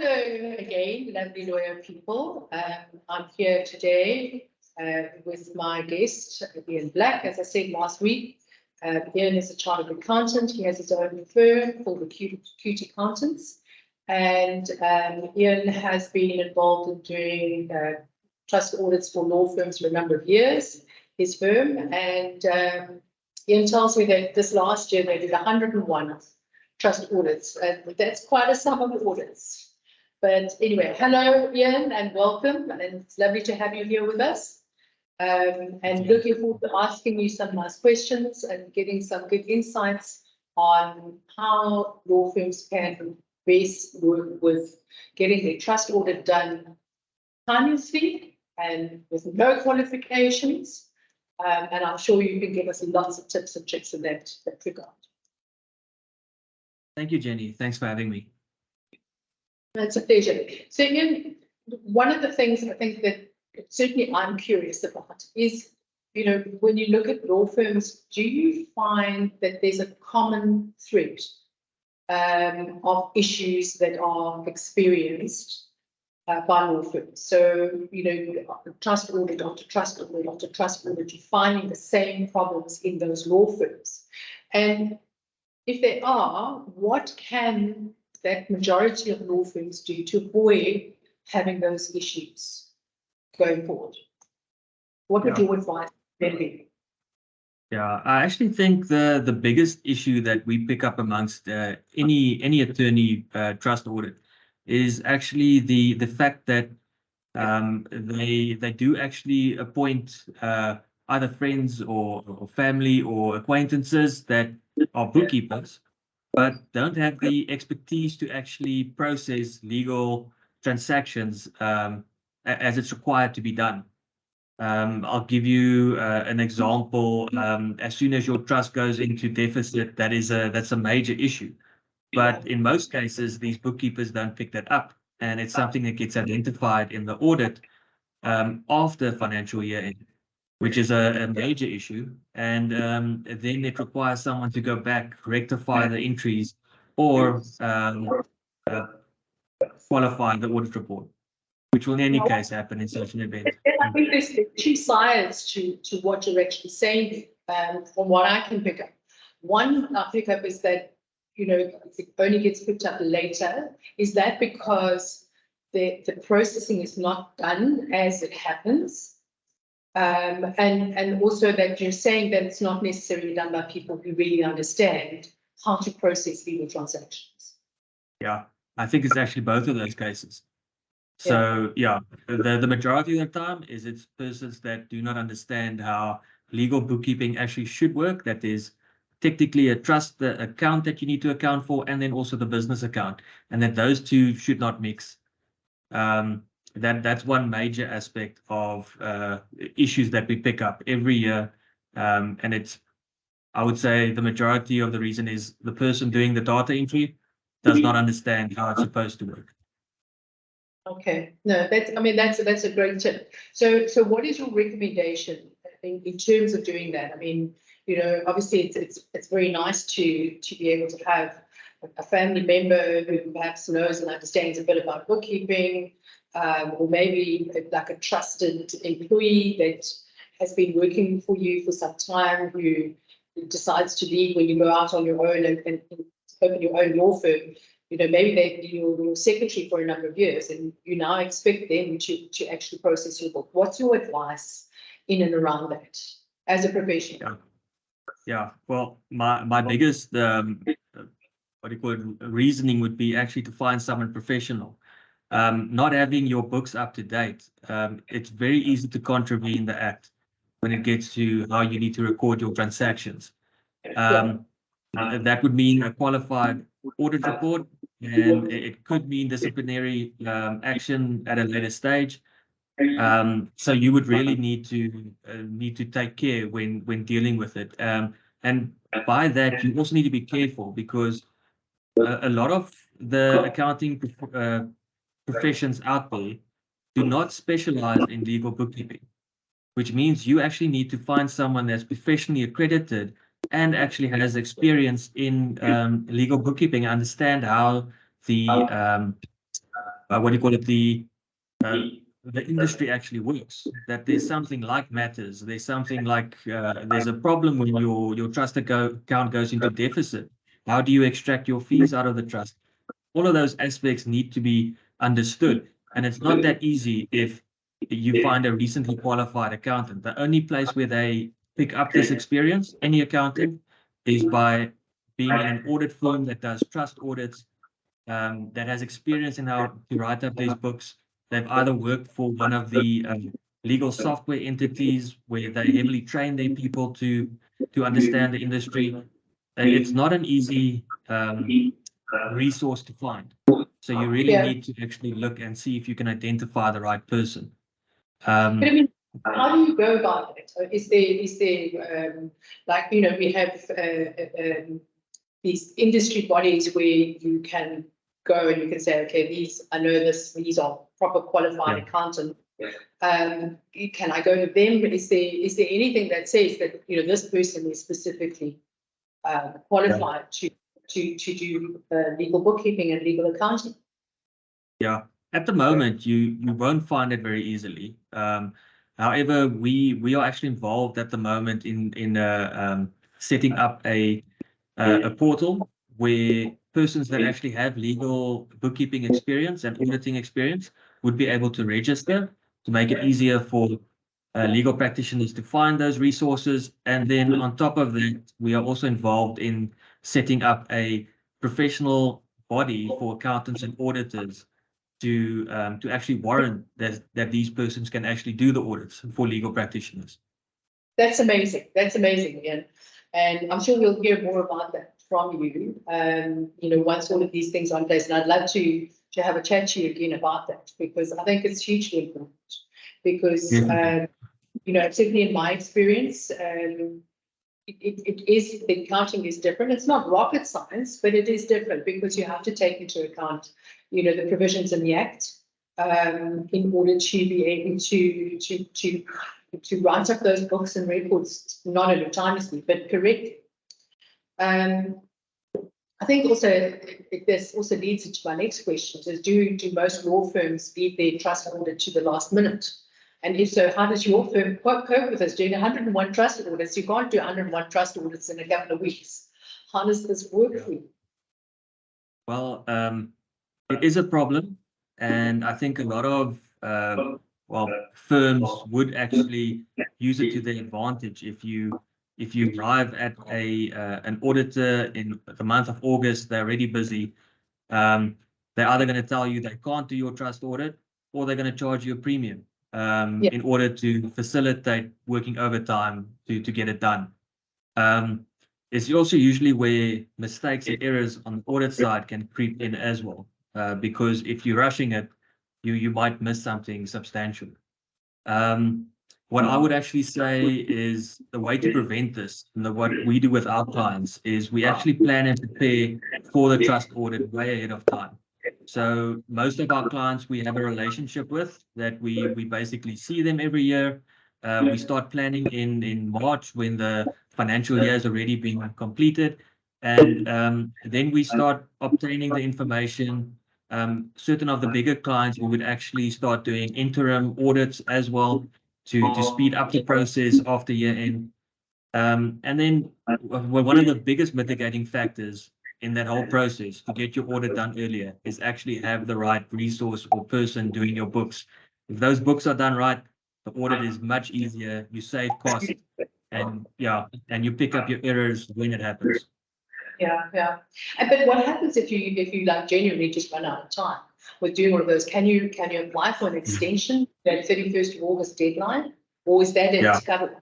Hello again, lovely lawyer people. I'm here today with my guest, Ian Black. As I said last week, Ian is a chartered accountant. He has his own firm called Acute Accountants. And Ian has been involved in doing trust audits for law firms for a number of years, his firm. And Ian tells me that this last year they did 101 trust audits. That's quite a sum of audits. But anyway, hello, Ian, and welcome. And it's lovely to have you here with us. And looking forward to asking you some nice questions and getting some good insights on how law firms can best work with getting their trust audit done timely and with no qualifications. And I'm sure you can give us lots of tips and tricks in that regard. Thank you, Jenny. Thanks for having me. It's a pleasure. So, Ian, one of the things I think that certainly I'm curious about is, when you look at law firms, do you find that there's a common thread of issues that are experienced by law firms? So, trust audit after trust audit after trust audit, you're finding the same problems in those law firms. And if they are, what can that majority of law firms do to avoid having those issues going forward? What would your advice then be? Yeah, I actually think the biggest issue that we pick up amongst any attorney trust audit is actually the fact that they do actually appoint either friends or family or acquaintances that are bookkeepers, but don't have the expertise to actually process legal transactions as it's required to be done. I'll give you an example. As soon as your trust goes into deficit, that's a major issue. But in most cases, these bookkeepers don't pick that up, and it's something that gets identified in the audit after financial year end, which is a major issue. And then it requires someone to go back, rectify the entries, or qualify the audit report, which will in any case happen in such an event. I think there's two sides to what you're actually saying, from what I can pick up. One I pick up is that, it only gets picked up later. Is that because the processing is not done as it happens? And also that you're saying that it's not necessarily done by people who really understand how to process legal transactions. Yeah, I think it's actually both of those cases. So yeah, the majority of the time it's persons that do not understand how legal bookkeeping actually should work. That is technically a trust account that you need to account for, and then also the business account, and that those two should not mix. That's one major aspect of issues that we pick up every year, and I would say the majority of the reason is the person doing the data entry does not understand how it's supposed to work. Okay, no, that's a great tip. So what is your recommendation in terms of doing that? I mean, obviously it's very nice to be able to have a family member who perhaps knows and understands a bit about bookkeeping, or maybe like a trusted employee that has been working for you for some time, who decides to leave when you go out on your own and open your own law firm. Maybe they've been your secretary for a number of years, and you now expect them to actually process your book. What's your advice in and around that as a professional? Yeah. Well, my biggest reasoning would be actually to find someone professional. Not having your books up to date, it's very easy to contravene the act when it gets to how you need to record your transactions. That would mean a qualified audit report, and it could mean disciplinary action at a later stage. So you would really need to take care when dealing with it. And by that, you also need to be careful, because a lot of the accounting professions out there do not specialize in legal bookkeeping, which means you actually need to find someone that's professionally accredited and actually has experience in legal bookkeeping, understand how the what do you call it, the industry actually works, that there's something like matters, there's something like there's a problem when your trust account goes into deficit. How do you extract your fees out of the trust? All of those aspects need to be understood, and it's not that easy if you find a recently qualified accountant. The only place where they pick up this experience, any accountant, is by being in an audit firm that does trust audits, that has experience in how to write up these books. They've either worked for one of the legal software entities where they heavily train their people to understand the industry. It's not an easy resource to find. So you really Yeah. need to actually look and see if you can identify the right person. But I mean, how do you go about it? Is there like, we have these industry bodies where you can go and you can say, okay, I know these are proper qualified accountants. Can I go to them? Is there anything that says that, this person is specifically qualified to do legal bookkeeping and legal accounting? Yeah, at the moment, you won't find it very easily. However, we are actually involved at the moment in setting up a portal where persons that actually have legal bookkeeping experience and auditing experience would be able to register to make it easier for legal practitioners to find those resources. And then on top of that, we are also involved in setting up a professional body for accountants and auditors to actually warrant that these persons can actually do the audits for legal practitioners. That's amazing. That's amazing, Ian. And I'm sure we'll hear more about that from you, once all of these things are in place. And I'd love to have a chat to you again about that, because I think it's hugely important. Because, certainly in my experience, the accounting is different. It's not rocket science, but it is different because you have to take into account, the provisions in the Act, in order to be able to write up those books and records, not autonomously, but correctly. I think also this also leads into my next question: is do most law firms leave their trust audit to the last minute? And if so, how does your firm cope with this? Doing 101 trust audits, you can't do 101 trust audits in a couple of weeks. How does this work for you? Well, it is a problem, and I think a lot of firms would actually use it to their advantage. If you arrive at an auditor in the month of August, they're already busy. They're either going to tell you they can't do your trust audit, or they're going to charge you a premium in order to facilitate working overtime to get it done. It's also usually where mistakes and errors on the audit side can creep in as well, because if you're rushing it, you might miss something substantial. What I would actually say is the way to prevent this, and what we do with our clients, is we actually plan and prepare for the trust audit way ahead of time. So most of our clients we have a relationship with, that we basically see them every year. We start planning in March when the financial year has already been completed, and then we start obtaining the information. Certain of the bigger clients, we would actually start doing interim audits as well to speed up the process after year end. And then one of the biggest mitigating factors in that whole process to get your audit done earlier is actually have the right resource or person doing your books. If those books are done right, the audit is much easier. You save cost, and you pick up your errors when it happens. Yeah. But what happens if you like genuinely just run out of time with doing all of those? Can you apply for an extension, that 31st of August deadline, or is that it covered?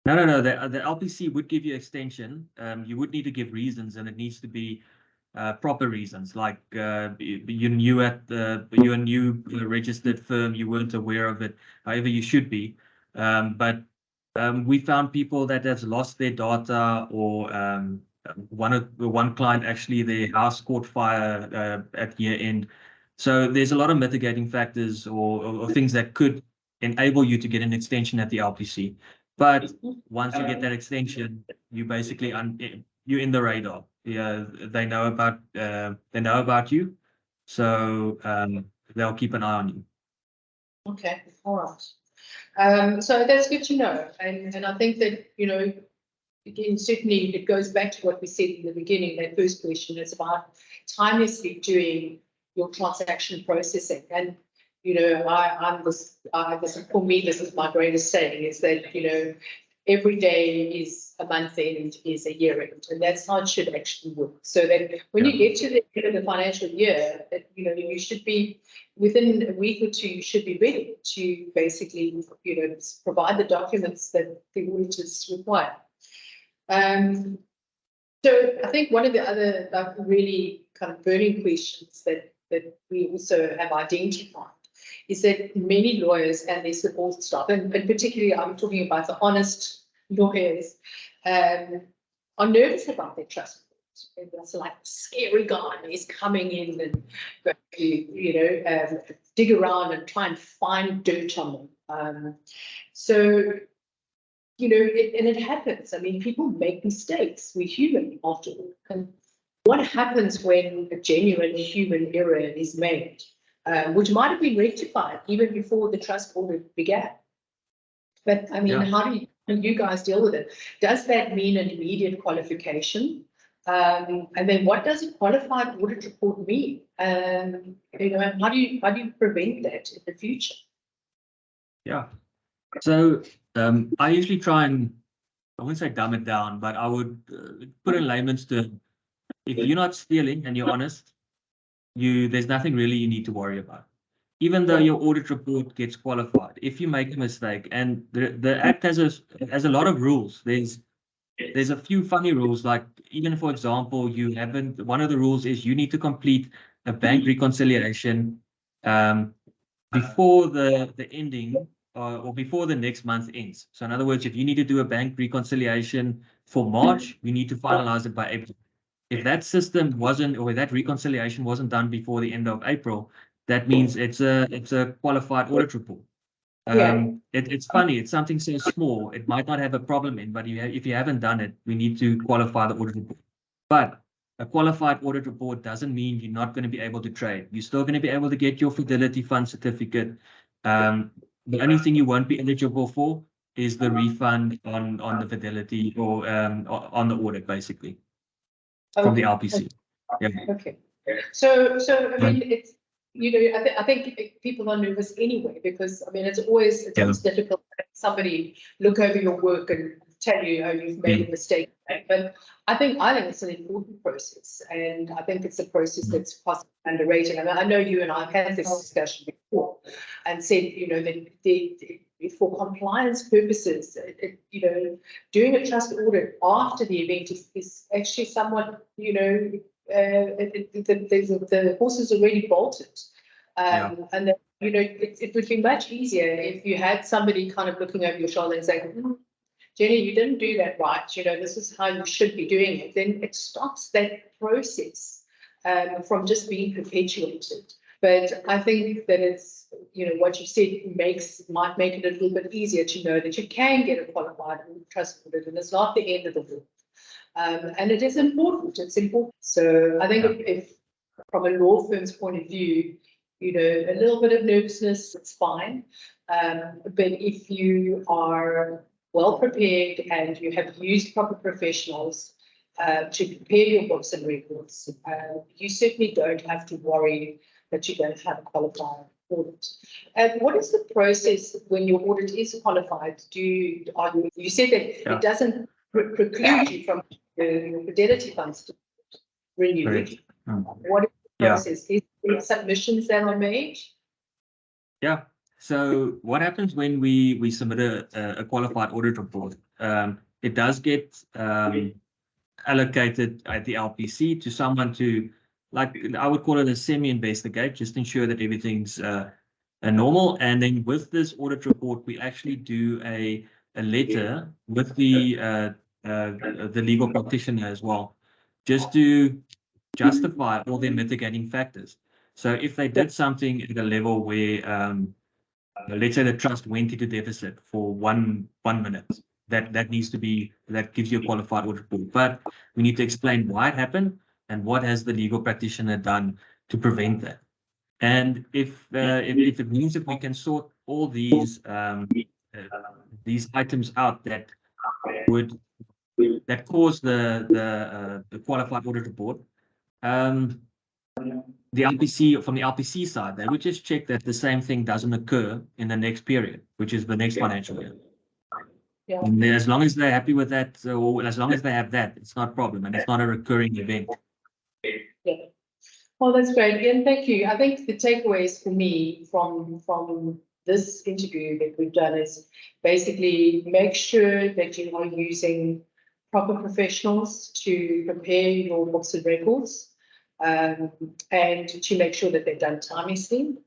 No. The LPC would give you extension. You would need to give reasons, and it needs to be proper reasons, like you're new you're a new registered firm, you weren't aware of it. However, you should be. But we found people that have lost their data, or one client actually, their house caught fire at year end. So there's a lot of mitigating factors or things that could enable you to get an extension at the LPC. But once you get that extension, you basically you're in the radar. Yeah, they know about you, So they'll keep an eye on you. Okay, all right. So that's good to know. And I think that, again, certainly it goes back to what we said in the beginning, that first question is about timelessly doing your transaction processing. And, for me, this is my greatest saying, is that, every day is a month end, is a year end, and that's how it should actually work. So that when you get to the end of the financial year, that, you should be within a week or two, you should be ready to basically, provide the documents that the auditors require. So I think one of the other really kind of burning questions that we also have identified is that many lawyers and their support staff, and particularly I'm talking about the honest lawyers, are nervous about their trust. It's like a scary guy, and he's coming in and going to, dig around and try and find dirt on them. So, and it happens. I mean, people make mistakes. We're human after all. And what happens when a genuine human error is made, which might have been rectified even before the trust audit began? But I mean, how do you guys deal with it? Does that mean an immediate qualification? And then what does a qualified audit report mean? How do you prevent that in the future? Yeah. So I usually try and, I wouldn't say dumb it down, but I would put in layman's terms. If you're not stealing and you're honest, there's nothing really you need to worry about. Even though your audit report gets qualified, if you make a mistake, and the Act has a lot of rules. There's a few funny rules, like even, for example, one of the rules is you need to complete a bank reconciliation before the ending or before the next month ends. So in other words, if you need to do a bank reconciliation for March, you need to finalize it by April. If that system wasn't, or that reconciliation wasn't done before the end of April, that means it's a qualified audit report. It's funny. It's something so small. It might not have a problem in, but if you haven't done it, we need to qualify the audit report. But a qualified audit report doesn't mean you're not going to be able to trade. You're still going to be able to get your fidelity fund certificate. The only thing you won't be eligible for is the refund on the fidelity or on the audit, basically, from the LPC. Yeah. Okay. So I mean, it's, I think people are nervous anyway, because I mean, it's always difficult to have somebody look over your work and tell you, oh, you've made a mistake. But I think it's an important process, and I think it's a process that's possibly underrated. I mean, I know you and I have had this discussion before, and said, that for compliance purposes, doing a trust audit after the event is actually somewhat, the horse is already bolted. And then, it would be much easier if you had somebody kind of looking over your shoulder and saying, Jenny, you didn't do that right. This is how you should be doing it. Then it stops that process from just being perpetuated. But I think that it's, what you said might make it a little bit easier to know that you can get a qualified trust audit, and it's not the end of the world. And it is important. It's important. So I think if from a law firm's point of view, a little bit of nervousness, it's fine. But if you are well prepared and you have used proper professionals to prepare your books and records, you certainly don't have to worry that you don't have a qualified audit. And what is the process when your audit is qualified? You said that it doesn't preclude you from your fidelity funds to renew it. What is the process? Is there submissions that are made? Yeah. So what happens when we submit a qualified audit report? It does get allocated at the LPC to someone to, like, I would call it a semi-investigate, just ensure that everything's normal. And then with this audit report, we actually do a letter with the legal practitioner as well, just to justify all their mitigating factors. So if they did something at a level where, let's say the trust went into deficit for one minute, that gives you a qualified audit report. But we need to explain why it happened and what has the legal practitioner done prevent that. And if it means that we can sort all these items out that cause the qualified audit report, the LPC from the LPC side, they would just check that the same thing doesn't occur in the next period, which is the next financial year. Yeah. And then as long as they're happy with that, or as long as they have that, it's not a problem, and it's not a recurring event. Yeah. Well, that's great. Ian, thank you. I think the takeaways for me from this interview that we've done is basically make sure that you are using proper professionals to prepare your books and records, and to make sure that they're done timeously.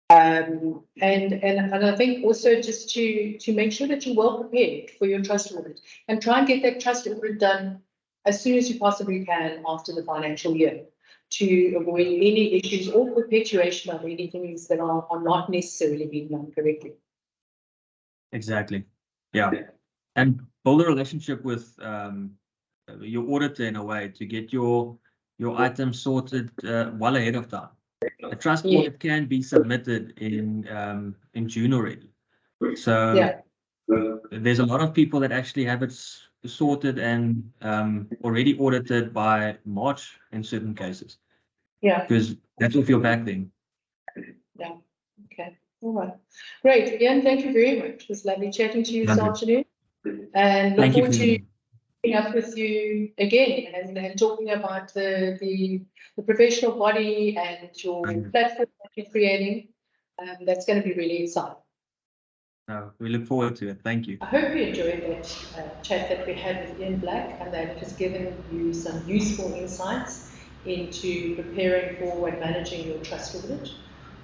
And I think also just to make sure that you're well prepared for your trust audit, and try and get that trust audit done as soon as you possibly can after the financial year, to avoid any issues or perpetuation of any things that are not necessarily being done correctly. Exactly. Yeah. And build a relationship with your auditor in a way to get your items sorted well ahead of time. A trust audit can be submitted in June already. So there's a lot of people that actually have it sorted and already audited by March in certain cases. Yeah. Because that's if you're back then. Yeah. Okay. All right. Great. Ian, thank you very much. It was lovely chatting to you this afternoon. And look forward to meeting up with you again and talking about the professional body and your platform that you're creating. That's going to be really exciting. We look forward to it. Thank you. I hope you enjoyed that chat that we had with Ian Black, and that it has given you some useful insights into preparing for and managing your trust audit.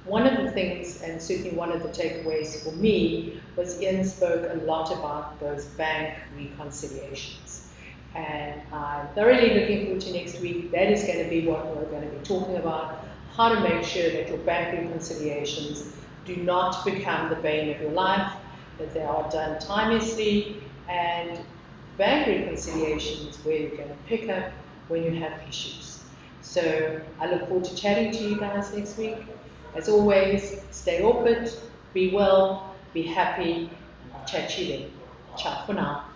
One of the things, and certainly one of the takeaways for me, was Ian spoke a lot about those bank reconciliations. And I'm thoroughly looking forward to next week. That is going to be what we're going to be talking about, how to make sure that your bank reconciliations do not become the bane of your life, that they are done timeously, and bank reconciliations where you're going to pick up when you have issues. So I look forward to chatting to you guys next week. As always, stay open, be well, be happy. I'll chat to you then. Ciao for now.